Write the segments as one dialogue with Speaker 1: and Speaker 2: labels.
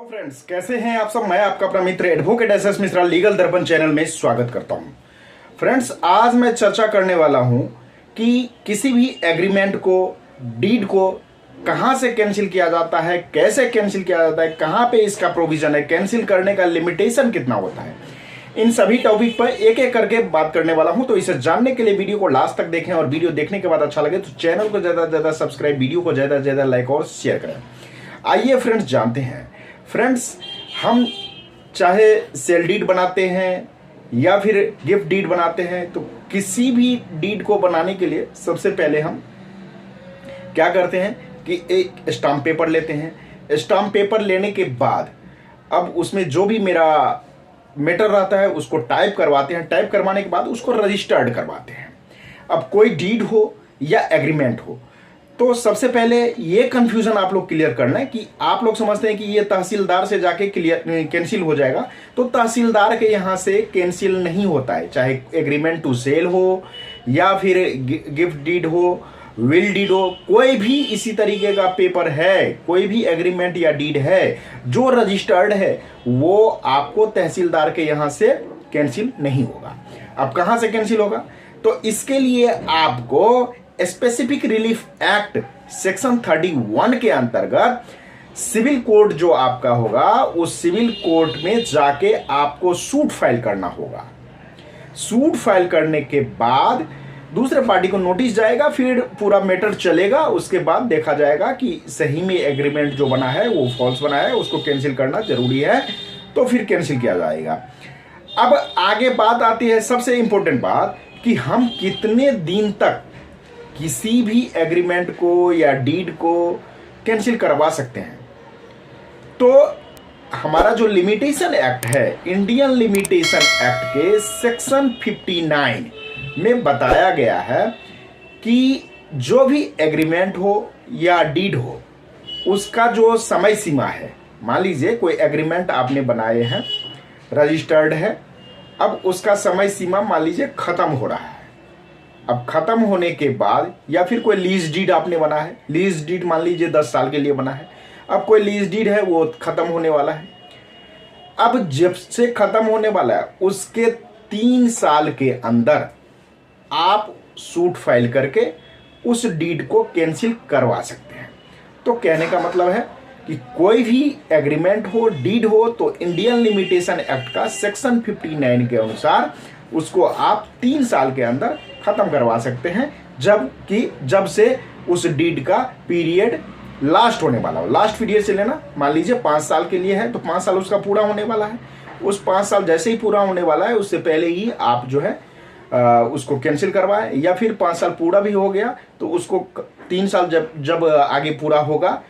Speaker 1: Hello friends, कैसे हैं आप सब। मैं आपका अपना मित्र एडवोकेट एसएस मिश्रा लीगल दर्पण चैनल में स्वागत करता हूं। फ्रेंड्स, आज मैं चर्चा करने वाला हूं कि किसी भी एग्रीमेंट को, डीड को कहां से कैंसिल किया जाता है, कैसे कैंसिल किया जाता है, कहां पे इसका प्रोविजन है, कैंसिल करने का लिमिटेशन कितना होता है। इन सभी टॉपिक पर एक एक करके बात करने वाला हूं। तो इसे जानने के लिए वीडियो को लास्ट तक देखें और वीडियो देखने के बाद अच्छा लगे तो चैनल को ज्यादा से ज्यादा सब्सक्राइब, वीडियो को ज्यादा से ज्यादा लाइक और शेयर करें। आइए फ्रेंड्स, जानते हैं। फ्रेंड्स, हम चाहे सेल डीड बनाते हैं या फिर गिफ्ट डीड बनाते हैं, तो किसी भी डीड को बनाने के लिए सबसे पहले हम क्या करते हैं कि एक स्टाम्प पेपर लेते हैं। स्टाम्प पेपर लेने के बाद अब उसमें जो भी मेरा मैटर रहता है उसको टाइप करवाते हैं। टाइप करवाने के बाद उसको रजिस्टर्ड करवाते हैं। अब कोई डीड हो या एग्रीमेंट हो, तो सबसे पहले ये कंफ्यूजन आप लोग क्लियर करना है कि आप लोग समझते हैं कि ये तहसीलदार से जाके कैंसिल हो जाएगा। तो तहसीलदार के यहाँ से कैंसिल नहीं होता है। चाहे एग्रीमेंट टू सेल हो या फिर गिफ्ट डीड हो, विल डीड हो, कोई भी इसी तरीके का पेपर है, कोई भी एग्रीमेंट या डीड है जो रजिस्टर्ड है, वो आपको तहसीलदार के यहाँ से कैंसिल नहीं होगा। अब कहाँ से कैंसिल होगा? तो इसके लिए आपको स्पेसिफिक रिलीफ एक्ट सेक्शन 31 के अंतर्गत सिविल कोर्ट जो आपका होगा, उस सिविल कोर्ट में जाके आपको सूट फाइल करना होगा। सूट फाइल करने के बाद दूसरे पार्टी को नोटिस जाएगा, फिर पूरा मैटर चलेगा। उसके बाद देखा जाएगा कि सही में एग्रीमेंट जो बना है वो फॉल्स बना है, उसको कैंसिल करना जरूरी है, तो फिर कैंसिल किया जाएगा। अब आगे बात आती है, सबसे इंपॉर्टेंट बात, कि हम कितने दिन तक किसी भी एग्रीमेंट को या डीड को कैंसिल करवा सकते हैं। तो हमारा जो लिमिटेशन एक्ट है, इंडियन लिमिटेशन एक्ट के सेक्शन 59 में बताया गया है कि जो भी एग्रीमेंट हो या डीड हो, उसका जो समय सीमा है, मान लीजिए कोई एग्रीमेंट आपने बनाए हैं, रजिस्टर्ड है, अब उसका समय सीमा मान लीजिए खत्म हो रहा है। अब खत्म होने के बाद, या फिर कोई लीज डीड आपने बना है, लीज डीड मान लीजिए 10 साल के लिए बना है, अब कोई लीज डीड है वो खत्म होने वाला है। अब जब से खत्म होने वाला है उसके 3 साल के अंदर आप सूट फाइल करके उस डीड को कैंसिल करवा सकते हैं। तो कहने का मतलब है कि कोई भी एग्रीमेंट हो, डीड हो, तो इंडियन लिमिटेशन एक्ट का सेक्शन 59 के अनुसार उसको आप 3 साल के अंदर खत्म करवा सकते हैं, जब से उस डीड का पीरियड लास्ट होने वाला हो। लास्ट पीरियड से लेना, मान लीजिए 5 साल के लिए है तो 5 साल उसका पूरा होने वाला है। उस 5 साल जैसे ही पूरा होने वाला है, उससे पहले ही आप जो है उसको कैंसिल करवाएं, या फिर 5 साल पूरा भी हो गया तो उसको 3 साल जब आगे पूरा होगा,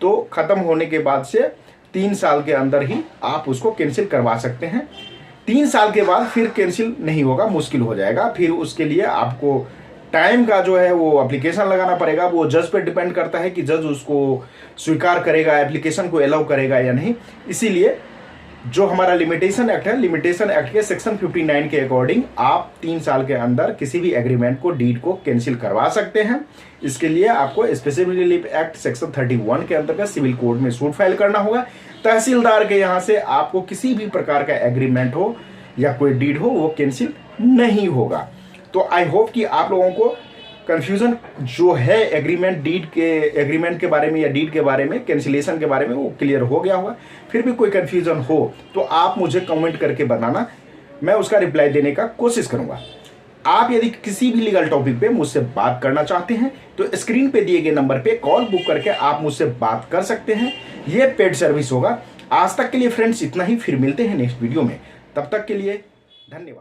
Speaker 1: तो खत्म होने के बाद से 3 साल के अंदर ही आप उसको कैंसिल करवा सकते हैं। 3 साल के बाद फिर कैंसिल नहीं होगा, मुश्किल हो जाएगा। फिर उसके लिए आपको टाइम का जो है वो एप्लीकेशन लगाना पड़ेगा। वो जज पे डिपेंड करता है कि जज उसको स्वीकार करेगा, एप्लीकेशन को अलाउ करेगा या नहीं। इसीलिए जो हमारा लिमिटेशन एक्ट है, लिमिटेशन एक्ट के सेक्शन 59 के अकॉर्डिंग आप 3 साल के अंदर किसी भी एग्रीमेंट को, डीड को कैंसिल करवा सकते हैं। इसके लिए आपको स्पेसिफिक रिलीफ एक्ट सेक्शन 31 के अंतर्गत सिविल कोर्ट में सूट फाइल करना होगा। तहसीलदार के यहाँ से आपको किसी भी प्रकार का एग्रीमेंट हो या कोई डीड हो वो कैंसिल नहीं होगा। तो आई होप कि आप लोगों को कंफ्यूजन जो है एग्रीमेंट के बारे में या डीड के बारे में, कैंसिलेशन के बारे में, वो क्लियर हो गया होगा। फिर भी कोई कंफ्यूजन हो तो आप मुझे कमेंट करके बताना, मैं उसका रिप्लाई देने का कोशिश करूंगा। आप यदि किसी भी लीगल टॉपिक पे मुझसे बात करना चाहते हैं तो स्क्रीन पे दिए गए नंबर पे कॉल बुक करके आप मुझसे बात कर सकते हैं। ये पेड सर्विस होगा। आज तक के लिए फ्रेंड्स इतना ही, फिर मिलते हैं नेक्स्ट वीडियो में। तब तक के लिए धन्यवाद।